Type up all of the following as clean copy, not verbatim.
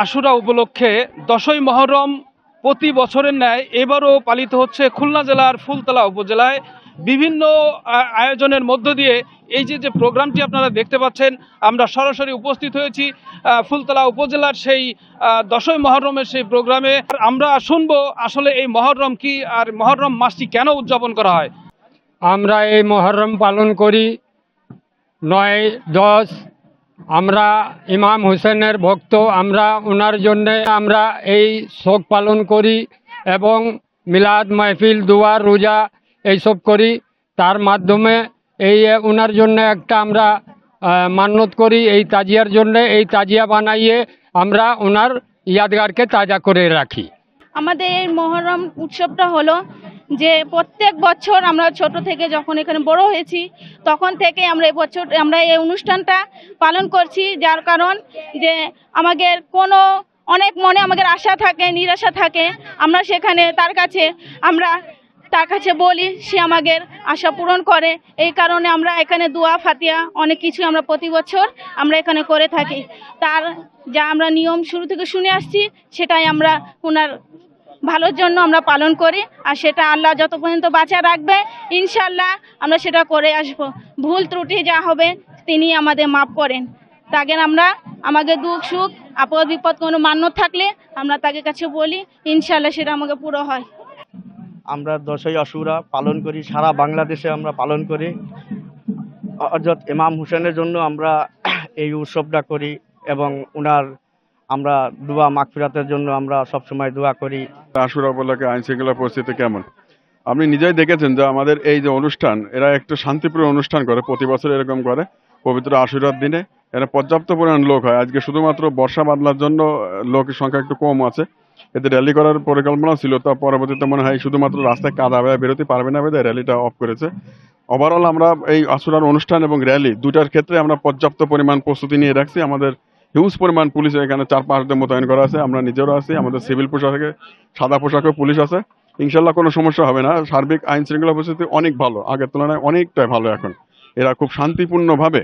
আশুরা উপলক্ষে 10ই মহরম প্রতি বছরের ন্যায় এবারও পালিত হচ্ছে খুলনা জেলার ফুলতলা উপজেলায়। বিভিন্ন আয়োজনের মধ্য দিয়ে এই যে প্রোগ্রামটি আপনারা দেখতে পাচ্ছেন, আমরা সরাসরি উপস্থিত হয়েছি ফুলতলা উপজেলার সেই 10ই মহরমের সেই প্রোগ্রামে। আমরা শুনবো আসলে এই মহরম কি আর মহরম মাসটি কেন উদযাপন করা হয়। আমরা এই মহরম পালন করি 9-10। আমরা ইমাম হোসেনের ভক্ত, আমরা ওনার জন্যে আমরা এই শোক পালন করি এবং মিলাদ মাহফিল দোয়া রোজা এইসব করি। তার মাধ্যমে এই ওনার জন্য একটা আমরা মান্যত করি, এই তাজিয়ার জন্যে। এই তাজিয়া বানাইয়ে আমরা ওনার ইয়াদগারকে তাজা করে রাখি। আমাদের এই মহরম উৎসবটা হলো যে প্রত্যেক বছর আমরা ছোট থেকে যখন এখানে বড় হয়েছি তখন থেকে আমরা এই অনুষ্ঠানটা পালন করছি। যার কারণ যে আমাদের অনেক মনে আমাদের আশা থাকে, নিরাশা থাকে, আমরা সেখানে তার কাছে বলি, সে আমাদের আশা পূরণ করে। এই কারণে আমরা এখানে দোয়া ফাতিয়া অনেক কিছু আমরা প্রতি বছর আমরা এখানে করে থাকি। যা আমরা নিয়ম শুরু থেকে শুনে আসছি সেটাই আমরা ওনার ভালোর জন্য আমরা পালন করি। আর সেটা আল্লাহ যত পর্যন্ত বাঁচা রাখবে ইনশাল্লাহ আমরা সেটা করে আসব। ভুল ত্রুটি যা হবে তিনি আমাদের মাফ করেন। তাকে আমরা আমাদের দুঃখ সুখ আপদ বিপদ কোনো মান্য থাকলে আমরা তাকে কাছে বলি, ইনশাল্লাহ সেটা আমাকে পুরো হয়। আমরা 10ই আশুরা পালন করি, সারা বাংলাদেশে আমরা পালন করি। হযরত ইমাম হোসেনের জন্য আমরা এই উৎসবটা করি এবং ওনার আমরা দোয়া মাগফিরাতের জন্য আমরা সবসময় দোয়া করি। আশুরা উপলক্ষে আইন শৃঙ্খলা পরিস্থিতি কেমন আপনি নিজেই দেখেছেন যে আমাদের এই যে অনুষ্ঠান, এরা একটু শান্তিপ্রিয় অনুষ্ঠান করে, প্রতি বছর এরকম করে। পবিত্র আশুরার দিনে এরা পর্যাপ্ত পরিমাণ লোক হয়। আজকে শুধুমাত্র বর্ষা বাদলার জন্য লোকের সংখ্যা একটু কম আছে। এতে র্যালি করার পরিকল্পনা ছিল, তা পরবর্তীতে মনে হয় শুধুমাত্র রাস্তায় কাদা বেরোতে পারবে না বেঁধে র্যালিটা অফ করেছে। ওভারঅল আমরা এই আশুরার অনুষ্ঠান এবং র্যালি দুটার ক্ষেত্রে আমরা পর্যাপ্ত পরিমাণ প্রস্তুতি নিয়ে রাখছি। আমাদের হিউজ পরিমাণ পুলিশ এখানে 4-5 জন মোতায়েন করা আছে। আমরা নিজেরা আছি, আমাদের সিভিল পোশাকে সাদা পোশাকেও পুলিশ আছে। ইনশাল্লাহ কোনো সমস্যা হবে না। সার্বিক আইন শৃঙ্খলা পরিস্থিতি অনেক ভালো, আগের তুলনায় অনেকটাই ভালো। এখন এরা খুব শান্তিপূর্ণভাবে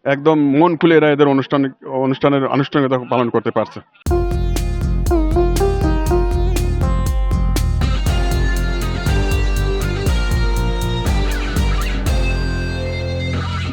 একদম মন খুলে এরা এদের অনুষ্ঠানের আনুষ্ঠানিকতা পালন করতে পারছে।